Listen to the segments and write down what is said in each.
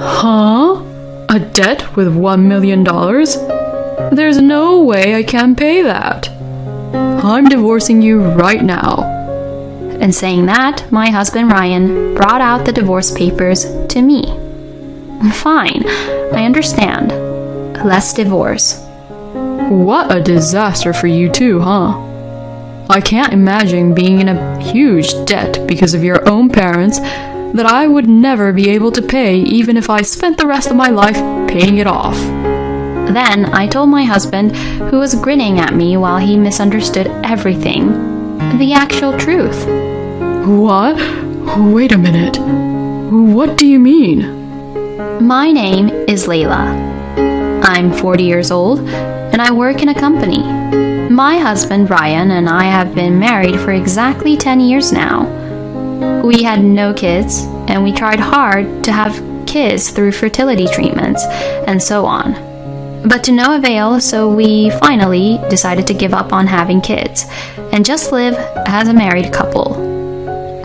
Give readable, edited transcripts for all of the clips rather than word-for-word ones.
Huh? A debt with $1 million? There's no way I can pay that. I'm divorcing you right now. And saying that, my husband Ryan brought out the divorce papers to me. Fine, I understand. Let's divorce. What a disaster for you too, huh? I can't imagine being in a huge debt because of your own parents that I would never be able to pay even if I spent the rest of my life paying it off. Then I told my husband, who was grinning at me while he misunderstood everything, the actual truth. What? Wait a minute. What do you mean? My name is Layla. I'm 40 years old and I work in a company. My husband Ryan and I have been married for exactly 10 years now. We had no kids and we tried hard to have kids through fertility treatments and so on. But to no avail, so we finally decided to give up on having kids and just live as a married couple.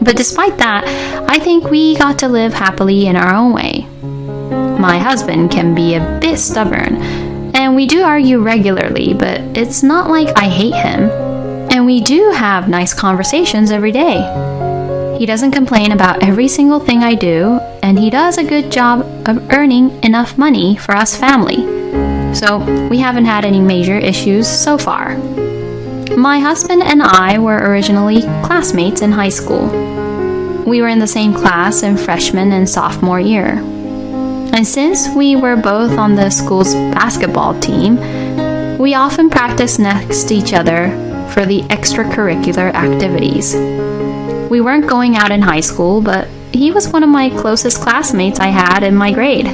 But despite that, I think we got to live happily in our own way. My husband can be a bit stubborn, and we do argue regularly, but it's not like I hate him. And we do have nice conversations every day. He doesn't complain about every single thing I do, and he does a good job of earning enough money for us family. So we haven't had any major issues so far. My husband and I were originally classmates in high school. We were in the same class in freshman and sophomore year. And since we were both on the school's basketball team, we often practiced next to each other for the extracurricular activities. We weren't going out in high school, but he was one of my closest classmates I had in my grade.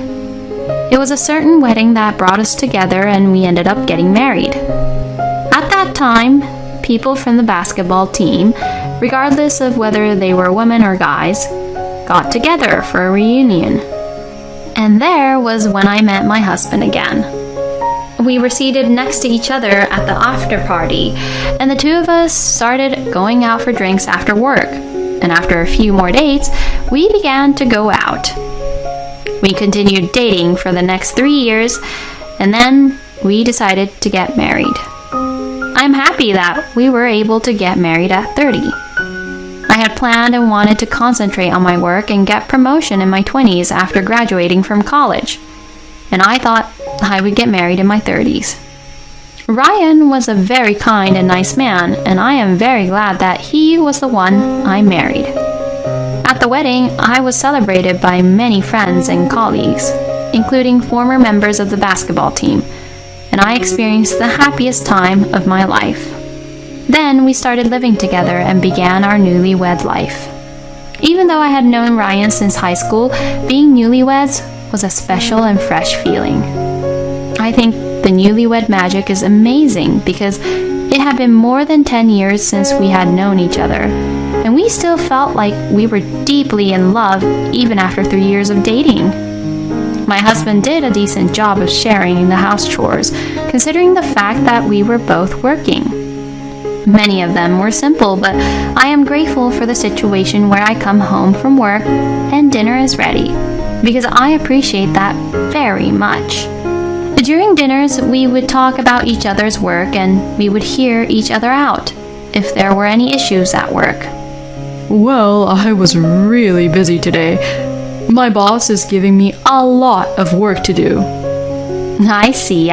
It was a certain wedding that brought us together and we ended up getting married. At that time, people from the basketball team, regardless of whether they were women or guys, got together for a reunion. And there was when I met my husband again. We were seated next to each other at the after party, and the two of us started going out for drinks after work. And after a few more dates, we began to go out. We continued dating for the next 3 years, and then we decided to get married. I'm happy that we were able to get married at 30. I had planned and wanted to concentrate on my work and get promotion in my 20s after graduating from college. And I thought I would get married in my 30s. Ryan was a very kind and nice man, and I am very glad that he was the one I married. At the wedding, I was celebrated by many friends and colleagues, including former members of the basketball team, and I experienced the happiest time of my life. Then we started living together and began our newlywed life. Even though I had known Ryan since high school, being newlyweds was a special and fresh feeling. I think the newlywed magic is amazing because it had been more than 10 years since we had known each other, and we still felt like we were deeply in love even after 3 years of dating. My husband did a decent job of sharing the house chores, considering the fact that we were both working. Many of them were simple, but I am grateful for the situation where I come home from work and dinner is ready, because I appreciate that very much. During dinners, we would talk about each other's work and we would hear each other out if there were any issues at work. Well, I was really busy today. My boss is giving me a lot of work to do. I see.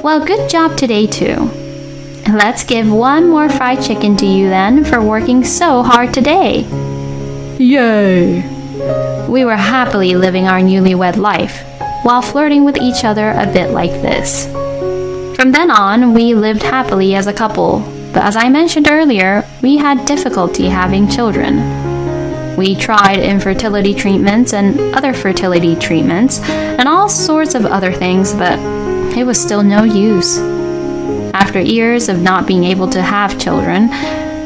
Well, good job today too. Let's give one more fried chicken to you then for working so hard today. Yay! We were happily living our newlywed life while flirting with each other a bit like this. From then on, we lived happily as a couple, but as I mentioned earlier, we had difficulty having children. We tried infertility treatments and other fertility treatments and all sorts of other things, but it was still no use. After years of not being able to have children,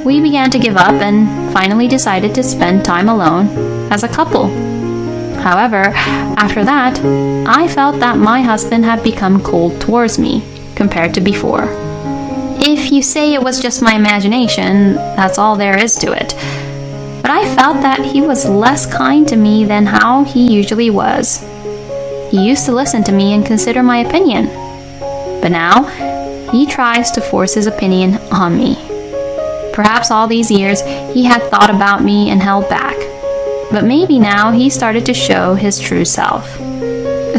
we began to give up and finally decided to spend time alone as a couple. However, after that, I felt that my husband had become cold towards me compared to before. If you say it was just my imagination, that's all there is to it. but I felt that he was less kind to me than how he usually was. He used to listen to me and consider my opinion, but now he tries to force his opinion on me. Perhaps all these years he had thought about me and held back, but maybe now he started to show his true self.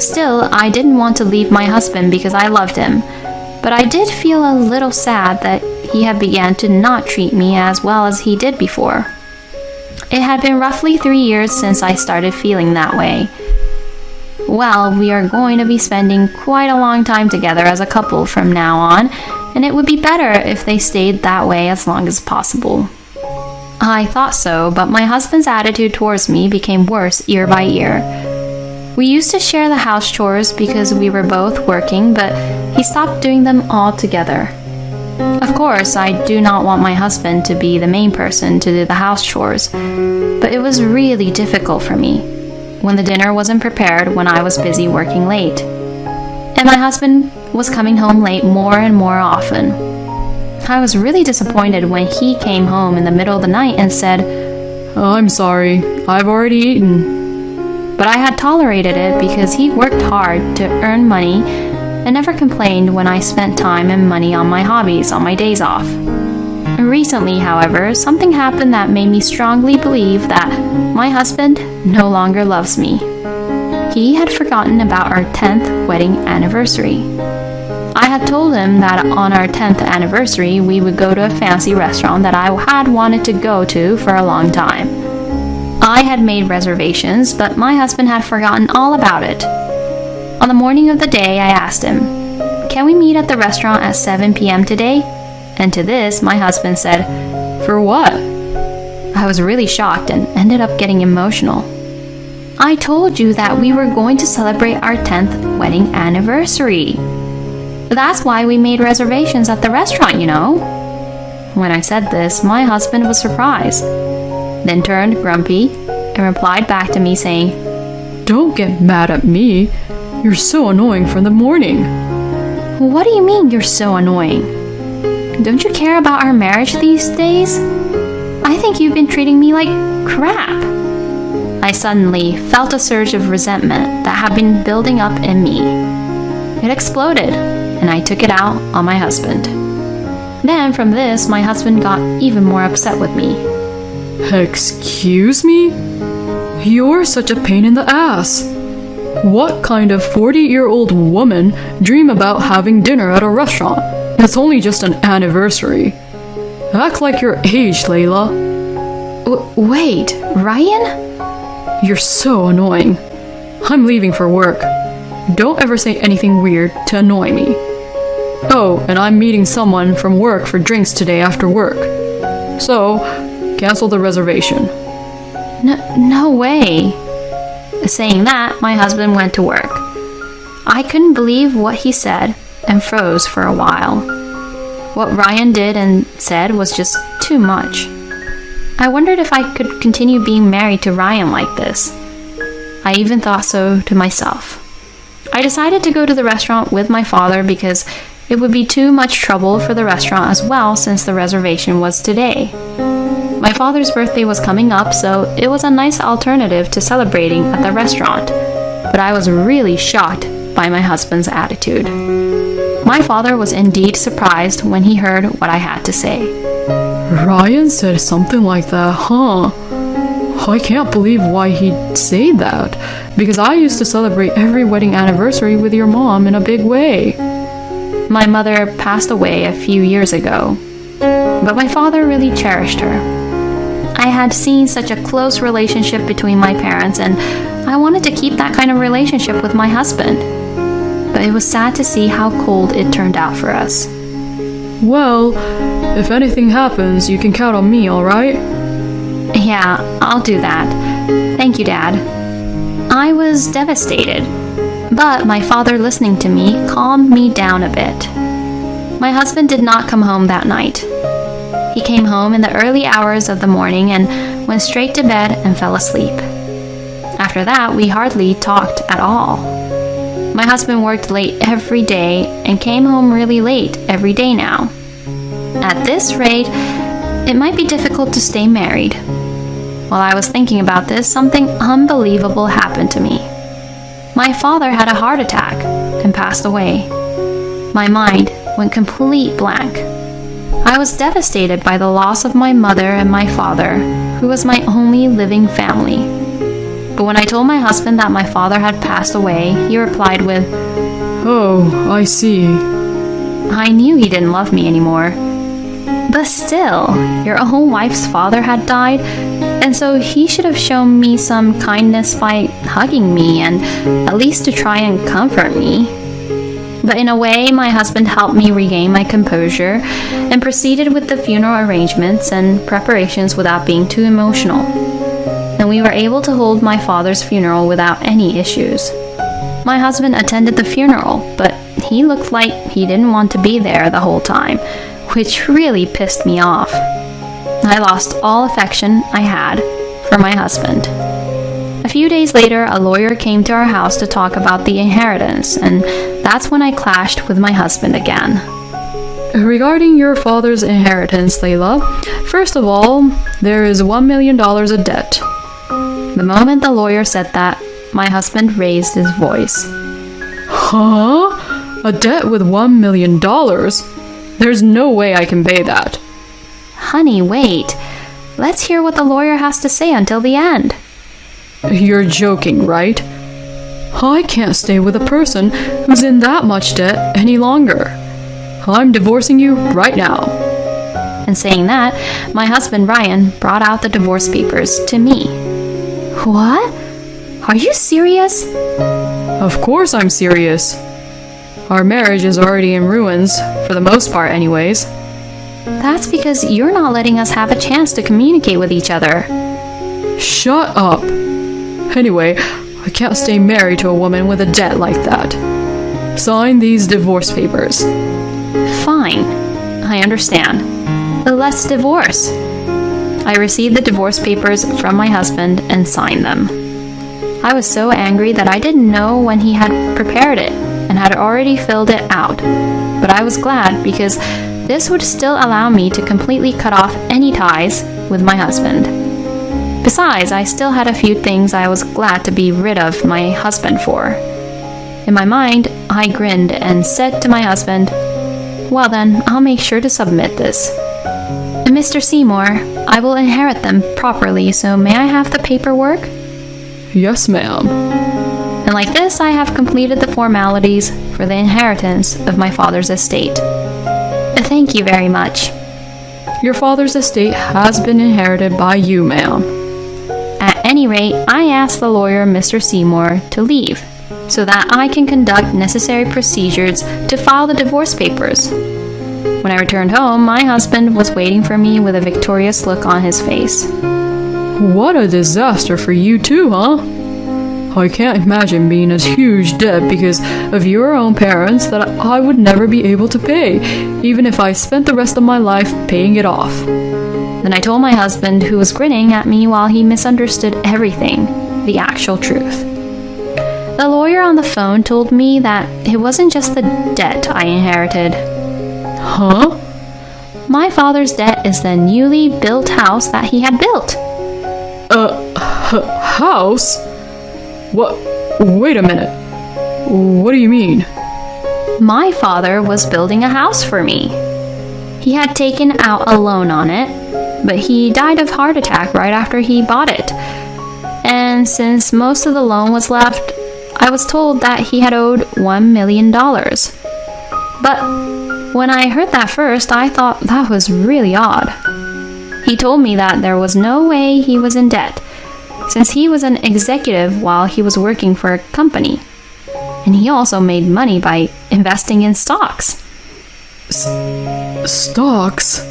Still, I didn't want to leave my husband because I loved him, but I did feel a little sad that he had begun to not treat me as well as he did before. It had been roughly 3 years since I started feeling that way. Well, we are going to be spending quite a long time together as a couple from now on, and it would be better if they stayed that way as long as possible. I thought so, but my husband's attitude towards me became worse year by year. We used to share the house chores because we were both working, but he stopped doing them altogether. Of course, I do not want my husband to be the main person to do the house chores, but it was really difficult for me when the dinner wasn't prepared when I was busy working late. And my husband was coming home late more and more often. I was really disappointed when he came home in the middle of the night and said, I'm sorry, I've already eaten. But I had tolerated it because he worked hard to earn money and never complained when I spent time and money on my hobbies on my days off. Recently, however, something happened that made me strongly believe that my husband no longer loves me. He had forgotten about our 10th wedding anniversary. I had told him that on our 10th anniversary we would go to a fancy restaurant that I had wanted to go to for a long time. I had made reservations, but my husband had forgotten all about it. On the morning of the day, I asked him, "Can we meet at the restaurant at 7 p.m. today?" And to this, my husband said, For what? I was really shocked and ended up getting emotional. I told you that we were going to celebrate our 10th wedding anniversary. That's why we made reservations at the restaurant, you know. When I said this, my husband was surprised, then turned grumpy and replied back to me saying, Don't get mad at me. You're so annoying from the morning. What do you mean you're so annoying? Don't you care about our marriage these days? I think you've been treating me like crap. I suddenly felt a surge of resentment that had been building up in me. It exploded, and I took it out on my husband. Then from this, my husband got even more upset with me. Excuse me? You're such a pain in the ass. What kind of 40-year-old woman dream about having dinner at a restaurant? It's only just an anniversary. Act like you're aged, Layla. Wait, Ryan? You're so annoying. I'm leaving for work. Don't ever say anything weird to annoy me. Oh, and I'm meeting someone from work for drinks today after work. So, cancel the reservation. No way. Saying that, my husband went to work. I couldn't believe what he said and froze for a while. What Ryan did and said was just too much. I wondered if I could continue being married to Ryan like this. I even thought so to myself. I decided to go to the restaurant with my father because it would be too much trouble for the restaurant as well since the reservation was today. My father's birthday was coming up, so it was a nice alternative to celebrating at the restaurant. But I was really shocked by my husband's attitude. My father was indeed surprised when he heard what I had to say. Ryan said something like that, huh? I can't believe why he'd say that, because I used to celebrate every wedding anniversary with your mom in a big way. My mother passed away a few years ago, but my father really cherished her. I had seen such a close relationship between my parents, and I wanted to keep that kind of relationship with my husband. But it was sad to see how cold it turned out for us. Well, if anything happens, you can count on me, alright? Yeah, I'll do that. Thank you, Dad. I was devastated, but my father listening to me calmed me down a bit. My husband did not come home that night. He came home in the early hours of the morning and went straight to bed and fell asleep. After that, we hardly talked at all. My husband worked late every day and came home really late every day now. At this rate, it might be difficult to stay married. While I was thinking about this, something unbelievable happened to me. My father had a heart attack and passed away. My mind went complete blank. I was devastated by the loss of my mother and my father, who was my only living family. But when I told my husband that my father had passed away, he replied with, "Oh, I see." I knew he didn't love me anymore. But still, your own wife's father had died, and so he should have shown me some kindness by hugging me and at least to try and comfort me. But in a way, my husband helped me regain my composure and proceeded with the funeral arrangements and preparations without being too emotional. And we were able to hold my father's funeral without any issues. My husband attended the funeral, but he looked like he didn't want to be there the whole time, which really pissed me off. I lost all affection I had for my husband. A few days later, a lawyer came to our house to talk about the inheritance, and that's when I clashed with my husband again. Regarding your father's inheritance, Layla, first of all, there is $1 million of debt. The moment the lawyer said that, my husband raised his voice. Huh? A debt with $1 million? There's no way I can pay that. Honey, wait. Let's hear what the lawyer has to say until the end. You're joking, right? I can't stay with a person who's in that much debt any longer. I'm divorcing you right now. And saying that, my husband Ryan brought out the divorce papers to me. What? Are you serious? Of course I'm serious. Our marriage is already in ruins, for the most part anyways. That's because you're not letting us have a chance to communicate with each other. Shut up. Anyway, I can't stay married to a woman with a debt like that. Sign these divorce papers. Fine. I understand. But let's divorce. I received the divorce papers from my husband and signed them. I was so angry that I didn't know when he had prepared it and had already filled it out. But I was glad because this would still allow me to completely cut off any ties with my husband. Besides, I still had a few things I was glad to be rid of my husband for. In my mind, I grinned and said to my husband, "Well then, I'll make sure to submit this. Mr. Seymour, I will inherit them properly, so may I have the paperwork?" Yes, ma'am. And like this, I have completed the formalities for the inheritance of my father's estate. Thank you very much. Your father's estate has been inherited by you, ma'am. At any rate, I asked the lawyer, Mr. Seymour, to leave, so that I can conduct necessary procedures to file the divorce papers. When I returned home, my husband was waiting for me with a victorious look on his face. What a disaster for you too, huh? I can't imagine being in a huge debt because of your own parents that I would never be able to pay, even if I spent the rest of my life paying it off. Then I told my husband, who was grinning at me while he misunderstood everything, the actual truth. The lawyer on the phone told me that it wasn't just the debt I inherited. Huh? My father's debt is the newly built house that he had built. House? What? Wait a minute. What do you mean? My father was building a house for me. He had taken out a loan on it, but he died of heart attack right after he bought it. And since most of the loan was left, I was told that he had owed $1 million. But when I heard that first, I thought that was really odd. He told me that there was no way he was in debt, since he was an executive while he was working for a company. And he also made money by investing in stocks. Stocks?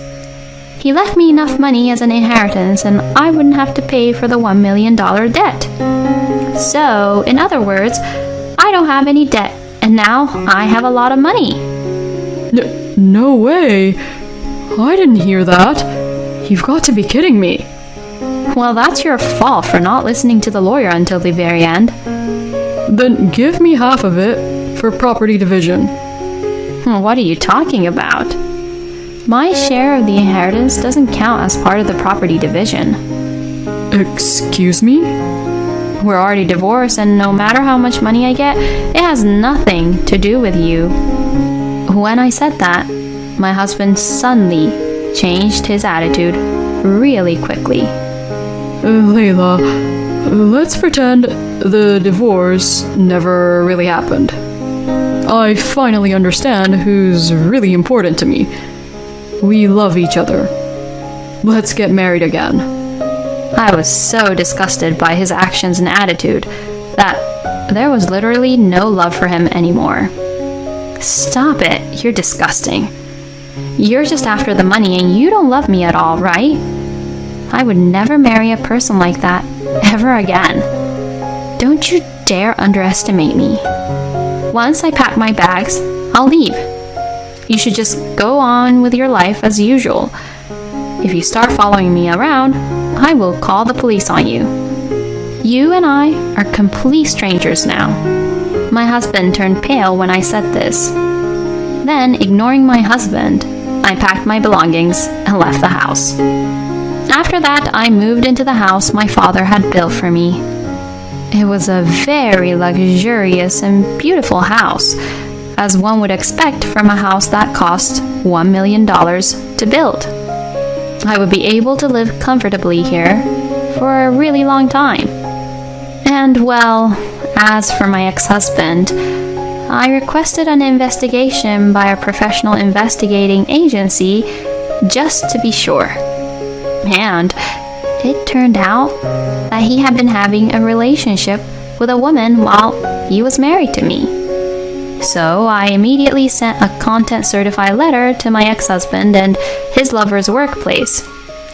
He left me enough money as an inheritance, and I wouldn't have to pay for the $1 million debt. So, in other words, I don't have any debt, and now I have a lot of money. No way. I didn't hear that. You've got to be kidding me. Well, that's your fault for not listening to the lawyer until the very end. Then give me half of it for property division. What are you talking about? My share of the inheritance doesn't count as part of the property division. Excuse me? We're already divorced, and no matter how much money I get, it has nothing to do with you. When I said that, my husband suddenly changed his attitude really quickly. Layla, let's pretend the divorce never really happened. I finally understand who's really important to me. We love each other. Let's get married again. I was so disgusted by his actions and attitude that there was literally no love for him anymore. Stop it, you're disgusting. You're just after the money and you don't love me at all, right? I would never marry a person like that ever again. Don't you dare underestimate me. Once I pack my bags, I'll leave. You should just go on with your life as usual. If you start following me around, I will call the police on you. You and I are complete strangers now. My husband turned pale when I said this. Then, ignoring my husband, I packed my belongings and left the house. After that, I moved into the house my father had built for me. It was a very luxurious and beautiful house, as one would expect from a house that cost $1 million to build. I would be able to live comfortably here for a really long time. And well, as for my ex-husband, I requested an investigation by a professional investigating agency just to be sure. And it turned out that he had been having a relationship with a woman while he was married to me. So I immediately sent a content certified letter to my ex-husband and his lover's workplace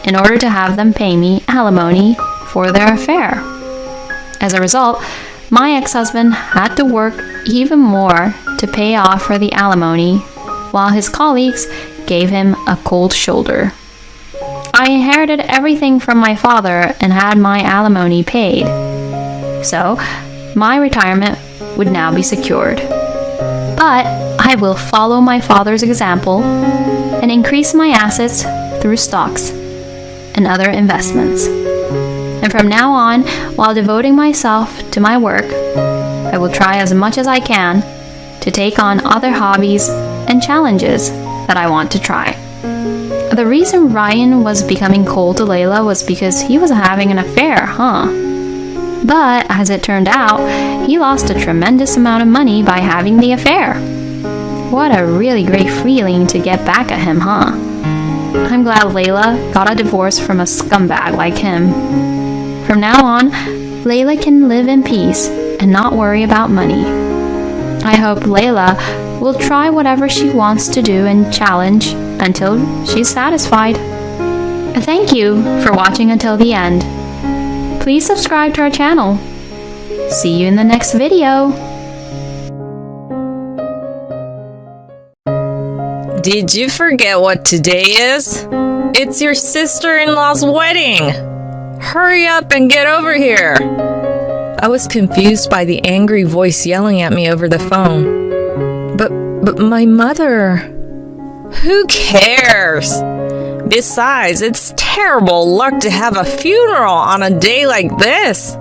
in order to have them pay me alimony for their affair. As a result, my ex-husband had to work even more to pay off for the alimony, while his colleagues gave him a cold shoulder. I inherited everything from my father and had my alimony paid. So, my retirement would now be secured. But I will follow my father's example and increase my assets through stocks and other investments. And from now on, while devoting myself to my work, I will try as much as I can to take on other hobbies and challenges that I want to try. The reason Ryan was becoming cold to Layla was because he was having an affair, But as it turned out, he lost a tremendous amount of money by having the affair. What a really great feeling to get back at him, I'm glad Layla got a divorce from a scumbag like him. From now on, Layla can live in peace and not worry about money. I hope Layla will try whatever she wants to do and challenge until she's satisfied. Thank you for watching until the end. Please subscribe to our channel. See you in the next video. Did you forget what today is? It's your sister-in-law's wedding! Hurry up and get over here! I was confused by the angry voice yelling at me over the phone. But my mother... Who cares? Besides, it's terrible luck to have a funeral on a day like this.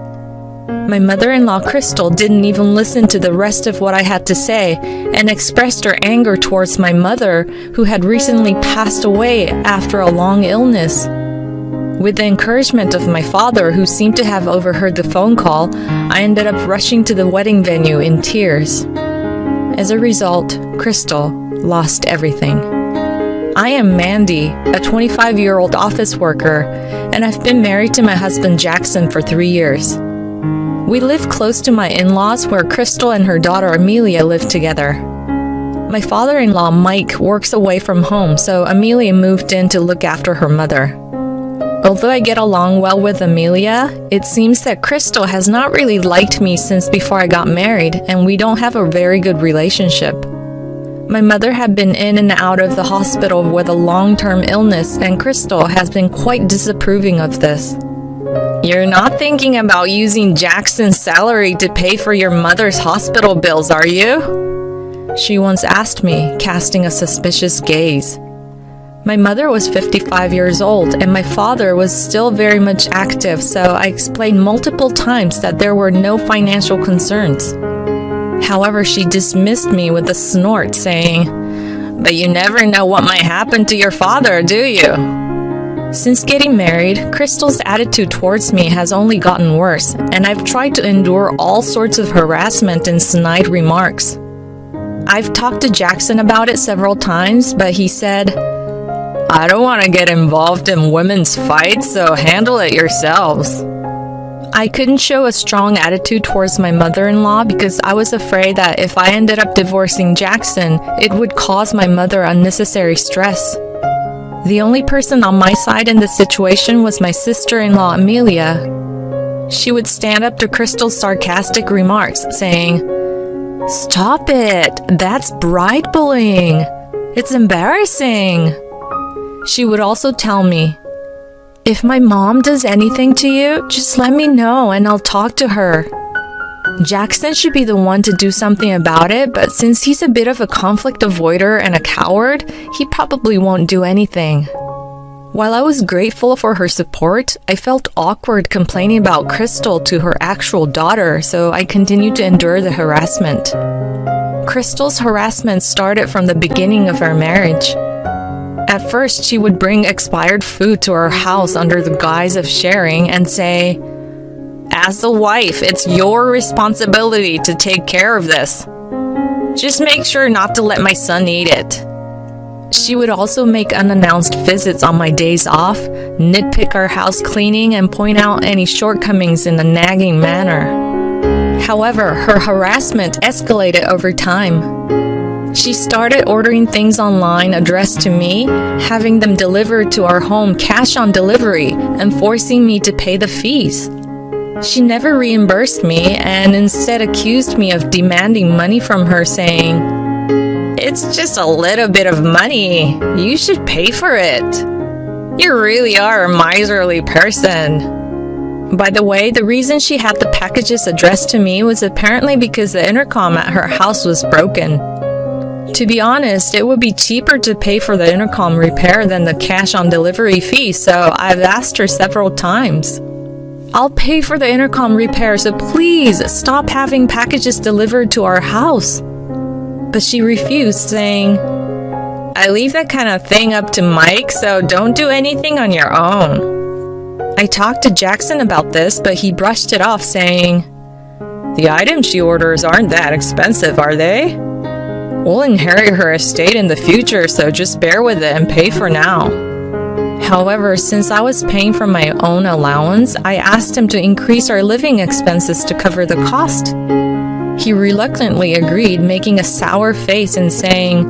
My mother-in-law, Crystal, didn't even listen to the rest of what I had to say and expressed her anger towards my mother, who had recently passed away after a long illness. With the encouragement of my father, who seemed to have overheard the phone call, I ended up rushing to the wedding venue in tears. As a result, Crystal lost everything. I am Mandy, a 25-year-old office worker, and I've been married to my husband Jackson for 3 years. We live close to my in-laws, where Crystal and her daughter Amelia live together. My father-in-law Mike works away from home, so Amelia moved in to look after her mother. Although I get along well with Amelia, it seems that Crystal has not really liked me since before I got married, and we don't have a very good relationship. My mother had been in and out of the hospital with a long-term illness, and Crystal has been quite disapproving of this. You're not thinking about using Jackson's salary to pay for your mother's hospital bills, are you? She once asked me, casting a suspicious gaze. My mother was 55 years old and my father was still very much active, so I explained multiple times that there were no financial concerns. However, she dismissed me with a snort, saying, "But you never know what might happen to your father, do you?" Since getting married, Crystal's attitude towards me has only gotten worse, and I've tried to endure all sorts of harassment and snide remarks. I've talked to Jackson about it several times, but he said, "I don't want to get involved in women's fights, so handle it yourselves." I couldn't show a strong attitude towards my mother-in-law because I was afraid that if I ended up divorcing Jackson, it would cause my mother unnecessary stress. The only person on my side in this situation was my sister-in-law, Amelia. She would stand up to Crystal's sarcastic remarks, saying, "Stop it! That's bride bullying! It's embarrassing!" She would also tell me, "If my mom does anything to you, just let me know and I'll talk to her." Jackson should be the one to do something about it, but since he's a bit of a conflict avoider and a coward, he probably won't do anything. While I was grateful for her support, I felt awkward complaining about Crystal to her actual daughter, so I continued to endure the harassment. Crystal's harassment started from the beginning of our marriage. At first, she would bring expired food to our house under the guise of sharing and say, "As the wife, it's your responsibility to take care of this. Just make sure not to let my son eat it." She would also make unannounced visits on my days off, nitpick our house cleaning, and point out any shortcomings in a nagging manner. However, her harassment escalated over time. She started ordering things online addressed to me, having them delivered to our home cash on delivery, and forcing me to pay the fees. She never reimbursed me and instead accused me of demanding money from her, saying, "It's just a little bit of money. You should pay for it. You really are a miserly person." By the way, the reason she had the packages addressed to me was apparently because the intercom at her house was broken. To be honest, it would be cheaper to pay for the intercom repair than the cash on delivery fee, so I've asked her several times. "I'll pay for the intercom repair, so please stop having packages delivered to our house." But she refused, saying, "I leave that kind of thing up to Mike, so don't do anything on your own." I talked to Jackson about this, but he brushed it off, saying, "The items she orders aren't that expensive, are they? We'll inherit her estate in the future, so just bear with it and pay for now." However, since I was paying from my own allowance, I asked him to increase our living expenses to cover the cost. He reluctantly agreed, making a sour face and saying,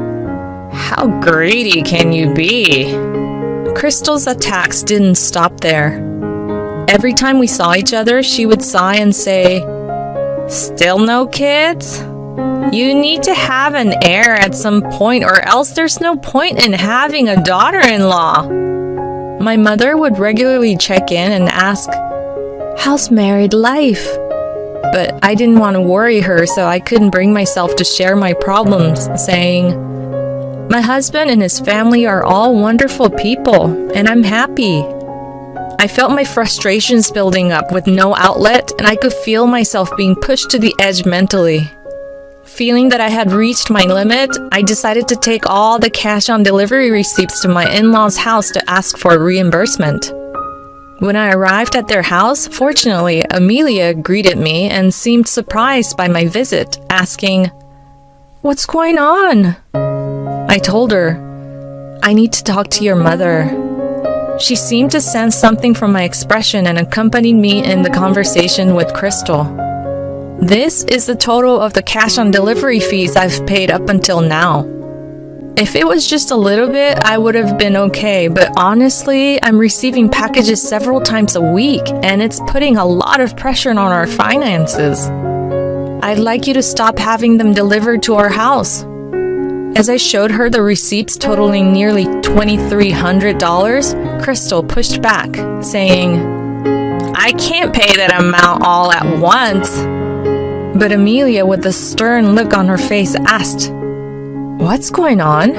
"How greedy can you be?" Crystal's attacks didn't stop there. Every time we saw each other, she would sigh and say, "Still no kids? You need to have an heir at some point, or else there's no point in having a daughter-in-law." My mother would regularly check in and ask, "How's married life?" But I didn't want to worry her, so I couldn't bring myself to share my problems, saying, "My husband and his family are all wonderful people, and I'm happy." I felt my frustrations building up with no outlet, and I could feel myself being pushed to the edge mentally. Feeling that I had reached my limit, I decided to take all the cash on delivery receipts to my in-laws' house to ask for reimbursement. When I arrived at their house, fortunately, Amelia greeted me and seemed surprised by my visit, asking, "What's going on?" I told her, "I need to talk to your mother." She seemed to sense something from my expression and accompanied me in the conversation with Crystal. "This is the total of the cash on delivery fees I've paid up until now. If it was just a little bit, I would have been okay, but honestly, I'm receiving packages several times a week, and it's putting a lot of pressure on our finances. I'd like you to stop having them delivered to our house." As I showed her the receipts totaling nearly $2,300, Crystal pushed back, saying, "I can't pay that amount all at once." But Amelia, with a stern look on her face, asked, "What's going on?"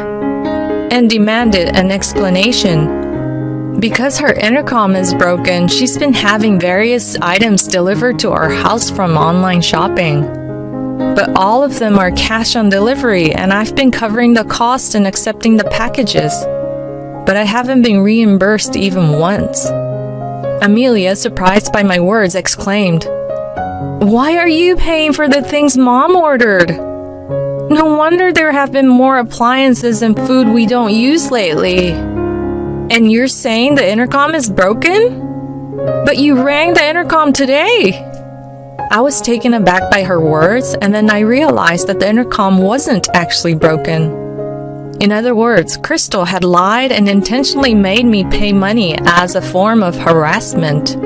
and demanded an explanation. Because her intercom is broken, she's been having various items delivered to our house from online shopping. But all of them are cash on delivery, and I've been covering the cost and accepting the packages. But I haven't been reimbursed even once. Amelia, surprised by my words, exclaimed, "Why are you paying for the things Mom ordered? No wonder there have been more appliances and food we don't use lately. And you're saying the intercom is broken? But you rang the intercom today." I was taken aback by her words, and then I realized that the intercom wasn't actually broken. In other words, Crystal had lied and intentionally made me pay money as a form of harassment.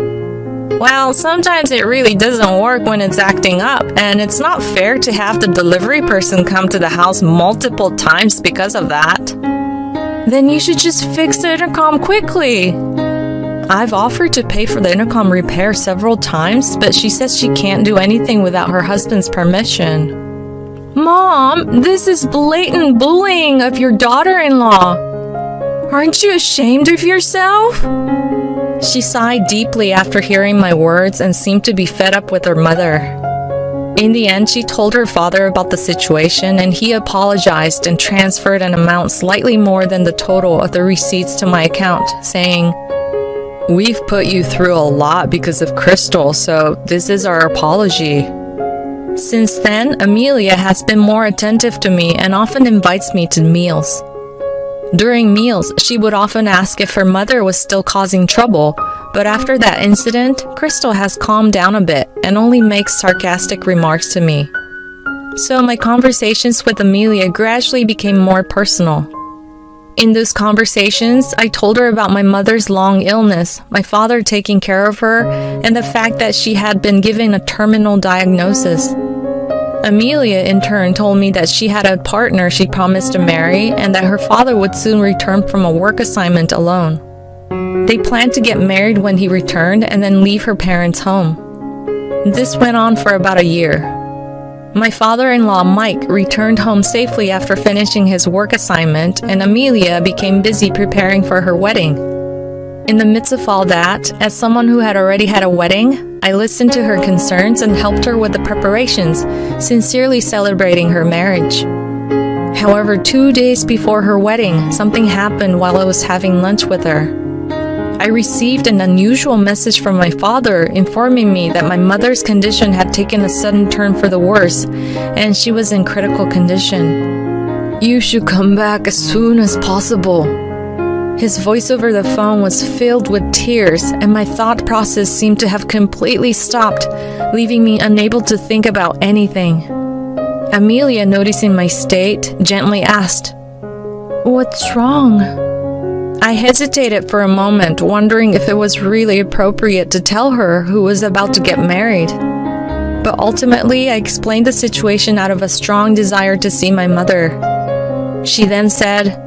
Well, sometimes it really doesn't work when it's acting up, and it's not fair to have the delivery person come to the house multiple times because of that. Then you should just fix the intercom quickly. I've offered to pay for the intercom repair several times, but she says she can't do anything without her husband's permission. Mom, this is blatant bullying of your daughter-in-law. Aren't you ashamed of yourself? She sighed deeply after hearing my words and seemed to be fed up with her mother. In the end, she told her father about the situation, and he apologized and transferred an amount slightly more than the total of the receipts to my account, saying, "We've put you through a lot because of Crystal, so this is our apology." Since then, Amelia has been more attentive to me and often invites me to meals. During meals, she would often ask if her mother was still causing trouble, but after that incident, Crystal has calmed down a bit and only makes sarcastic remarks to me. So my conversations with Amelia gradually became more personal. In those conversations, I told her about my mother's long illness, my father taking care of her, and the fact that she had been given a terminal diagnosis. Amelia, in turn, told me that she had a partner she promised to marry and that her father would soon return from a work assignment alone. They planned to get married when he returned and then leave her parents' home. This went on for about a year. My father-in-law, Mike, returned home safely after finishing his work assignment, and Amelia became busy preparing for her wedding. In the midst of all that, as someone who had already had a wedding, I listened to her concerns and helped her with the preparations, sincerely celebrating her marriage. However, 2 days before her wedding, something happened while I was having lunch with her. I received an unusual message from my father informing me that my mother's condition had taken a sudden turn for the worse, and she was in critical condition. "You should come back as soon as possible." His voice over the phone was filled with tears, and my thought process seemed to have completely stopped, leaving me unable to think about anything. Amelia, noticing my state, gently asked, "What's wrong?" I hesitated for a moment, wondering if it was really appropriate to tell her who was about to get married. But ultimately, I explained the situation out of a strong desire to see my mother. She then said,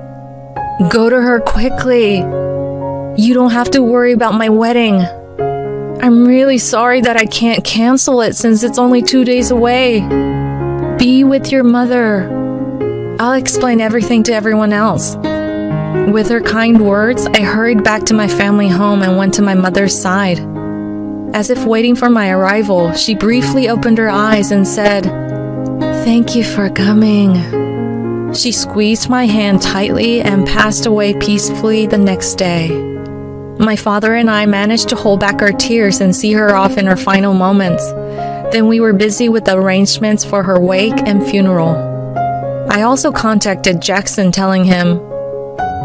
"Go to her quickly. You don't have to worry about my wedding. I'm really sorry that I can't cancel it since it's only 2 days away. Be with your mother. I'll explain everything to everyone else." With her kind words, I hurried back to my family home and went to my mother's side. As if waiting for my arrival, she briefly opened her eyes and said, "Thank you for coming." She squeezed my hand tightly and passed away peacefully the next day. My father and I managed to hold back our tears and see her off in her final moments. Then we were busy with the arrangements for her wake and funeral. I also contacted Jackson, telling him,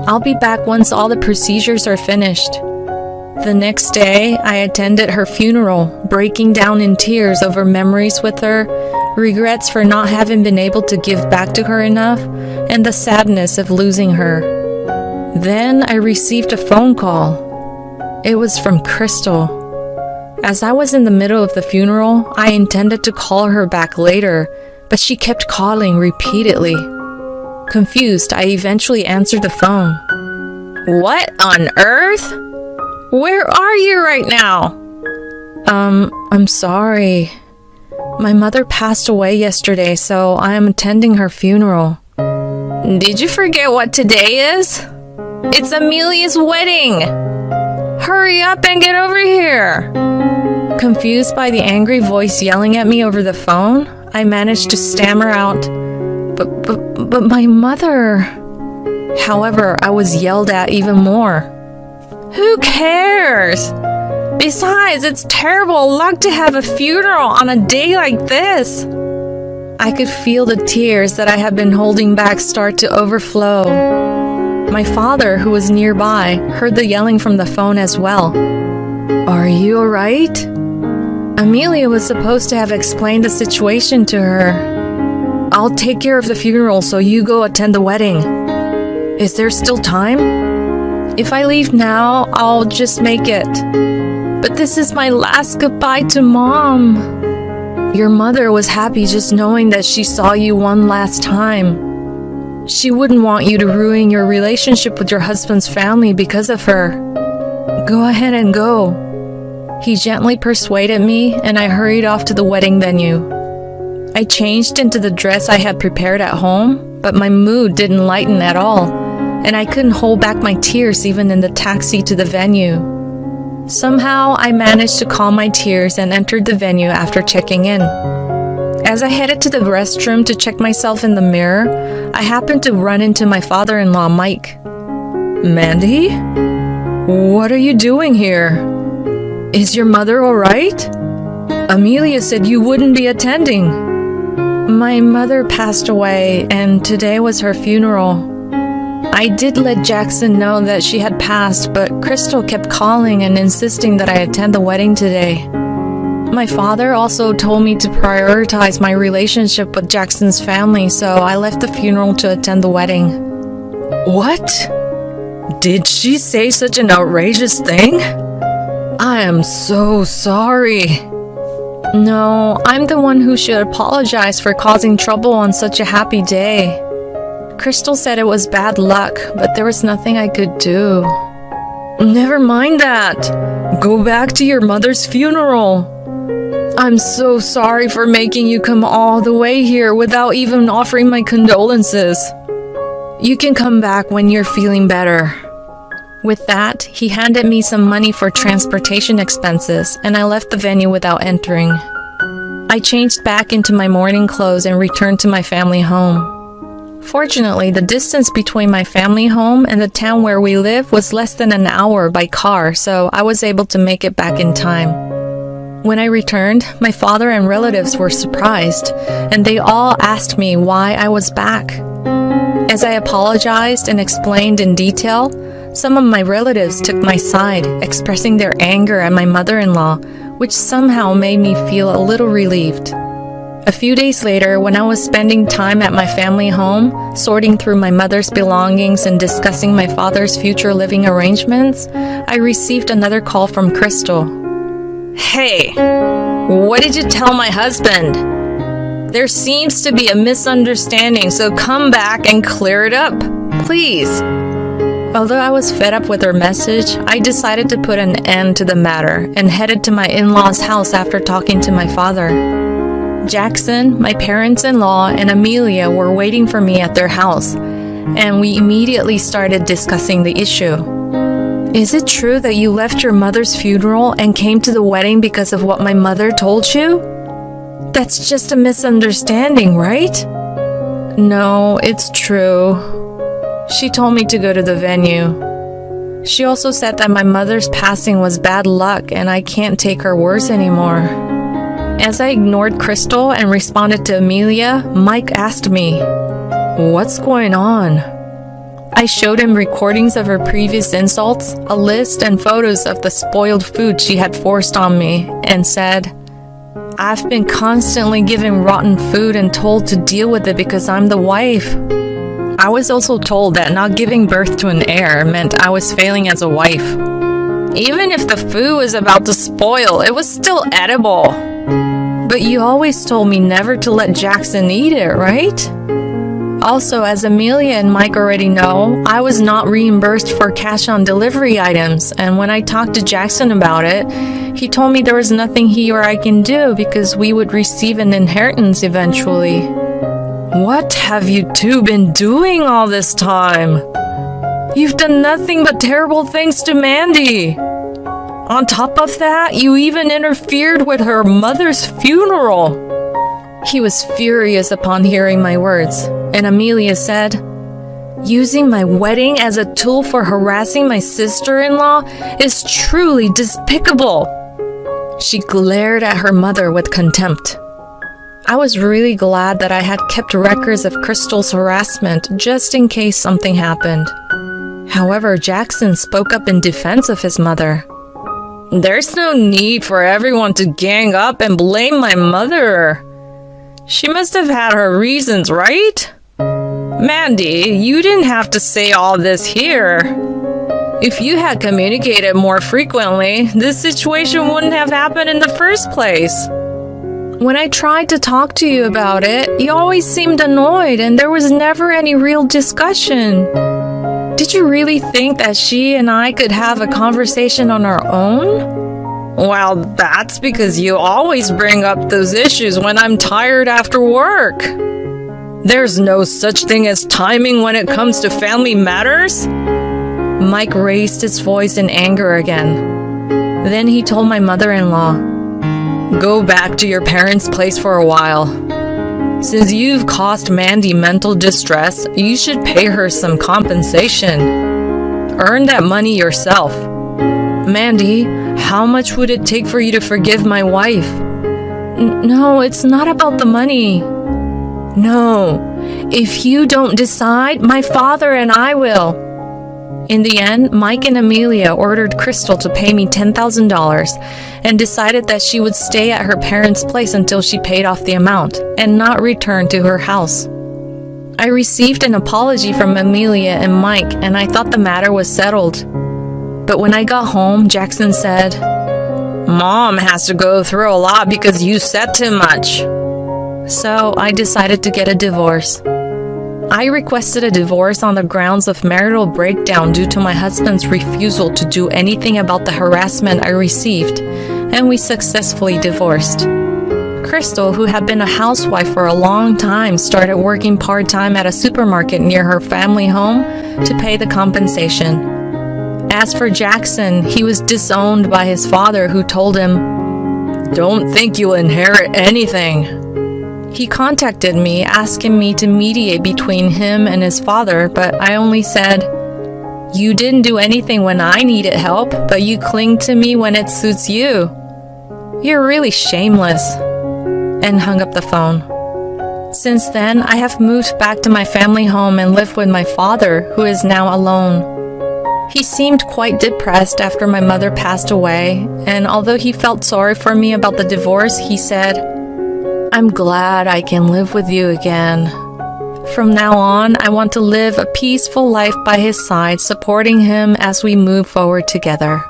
"I'll be back once all the procedures are finished." The next day, I attended her funeral, breaking down in tears over memories with her, regrets for not having been able to give back to her enough, and the sadness of losing her. Then I received a phone call. It was from Crystal. As I was in the middle of the funeral, I intended to call her back later, but she kept calling repeatedly. Confused, I eventually answered the phone. "What on earth? Where are you right now?" I'm sorry. My mother passed away yesterday, so I am attending her funeral." Did you forget what today is? It's Amelia's wedding! Hurry up and get over here! Confused by the angry voice yelling at me over the phone, I managed to stammer out, But my mother... However, I was yelled at even more. Who cares? Besides, it's terrible luck to have a funeral on a day like this. I could feel the tears that I had been holding back start to overflow. My father, who was nearby, heard the yelling from the phone as well. Are you alright? Amelia was supposed to have explained the situation to her. I'll take care of the funeral, so you go attend the wedding. Is there still time? If I leave now, I'll just make it. But this is my last goodbye to Mom. Your mother was happy just knowing that she saw you one last time. She wouldn't want you to ruin your relationship with your husband's family because of her. Go ahead and go. He gently persuaded me, and I hurried off to the wedding venue. I changed into the dress I had prepared at home, but my mood didn't lighten at all, and I couldn't hold back my tears even in the taxi to the venue. Somehow, I managed to calm my tears and entered the venue after checking in. As I headed to the restroom to check myself in the mirror, I happened to run into my father-in-law, Mike. Mandy? What are you doing here? Is your mother alright? Amelia said you wouldn't be attending. My mother passed away, and today was her funeral. I did let Jackson know that she had passed, but Crystal kept calling and insisting that I attend the wedding today. My father also told me to prioritize my relationship with Jackson's family, so I left the funeral to attend the wedding. What? Did she say such an outrageous thing? I am so sorry. No, I'm the one who should apologize for causing trouble on such a happy day. Crystal said it was bad luck, but there was nothing I could do. Never mind that. Go back to your mother's funeral. I'm so sorry for making you come all the way here without even offering my condolences. You can come back when you're feeling better. With that, he handed me some money for transportation expenses, and I left the venue without entering. I changed back into my morning clothes and returned to my family home. Fortunately, the distance between my family home and the town where we live was less than an hour by car, so I was able to make it back in time. When I returned, my father and relatives were surprised, and they all asked me why I was back. As I apologized and explained in detail, some of my relatives took my side, expressing their anger at my mother-in-law, which somehow made me feel a little relieved. A few days later, when I was spending time at my family home, sorting through my mother's belongings and discussing my father's future living arrangements, I received another call from Crystal. Hey, what did you tell my husband? There seems to be a misunderstanding, so come back and clear it up, please. Although I was fed up with her message, I decided to put an end to the matter and headed to my in-laws' house after talking to my father. Jackson, my parents-in-law, and Amelia were waiting for me at their house, and we immediately started discussing the issue. Is it true that you left your mother's funeral and came to the wedding because of what my mother told you? That's just a misunderstanding, right? No, it's true. She told me to go to the venue. She also said that my mother's passing was bad luck and I can't take her words anymore. As I ignored Crystal and responded to Amelia, Mike asked me, "What's going on?" I showed him recordings of her previous insults, a list and photos of the spoiled food she had forced on me, and said, "I've been constantly given rotten food and told to deal with it because I'm the wife." I was also told that not giving birth to an heir meant I was failing as a wife. Even if the food was about to spoil, it was still edible. But you always told me never to let Jackson eat it, right? Also, as Amelia and Mike already know, I was not reimbursed for cash-on-delivery items, and when I talked to Jackson about it, he told me there was nothing he or I can do because we would receive an inheritance eventually. What have you two been doing all this time? You've done nothing but terrible things to Mandy. On top of that, you even interfered with her mother's funeral. He was furious upon hearing my words, and Amelia said, "Using my wedding as a tool for harassing my sister-in-law is truly despicable." She glared at her mother with contempt. I was really glad that I had kept records of Crystal's harassment just in case something happened. However, Jackson spoke up in defense of his mother. "There's no need for everyone to gang up and blame my mother. She must have had her reasons, right? Mandy, you didn't have to say all this here. If you had communicated more frequently, this situation wouldn't have happened in the first place. When I tried to talk to you about it, you always seemed annoyed and there was never any real discussion. Did you really think that she and I could have a conversation on our own? Well, that's because you always bring up those issues when I'm tired after work. There's no such thing as timing when it comes to family matters." Mike raised his voice in anger again. Then he told my mother-in-law, "Go back to your parents' place for a while. Since you've caused Mandy mental distress, you should pay her some compensation. Earn that money yourself. Mandy, how much would it take for you to forgive my wife?" No, it's not about the money." "No, if you don't decide, my father and I will." In the end, Mike and Amelia ordered Crystal to pay me $10,000 and decided that she would stay at her parents' place until she paid off the amount and not return to her house. I received an apology from Amelia and Mike, and I thought the matter was settled. But when I got home, Jackson said, "Mom has to go through a lot because you said too much." So I decided to get a divorce. I requested a divorce on the grounds of marital breakdown due to my husband's refusal to do anything about the harassment I received, and we successfully divorced. Crystal, who had been a housewife for a long time, started working part-time at a supermarket near her family home to pay the compensation. As for Jackson, he was disowned by his father, who told him, "Don't think you'll inherit anything." He contacted me, asking me to mediate between him and his father, but I only said, "You didn't do anything when I needed help, but you cling to me when it suits you. You're really shameless," and hung up the phone. Since then, I have moved back to my family home and live with my father, who is now alone. He seemed quite depressed after my mother passed away, and although he felt sorry for me about the divorce, he said, "I'm glad I can live with you again. From now on, I want to live a peaceful life by his side, supporting him as we move forward together."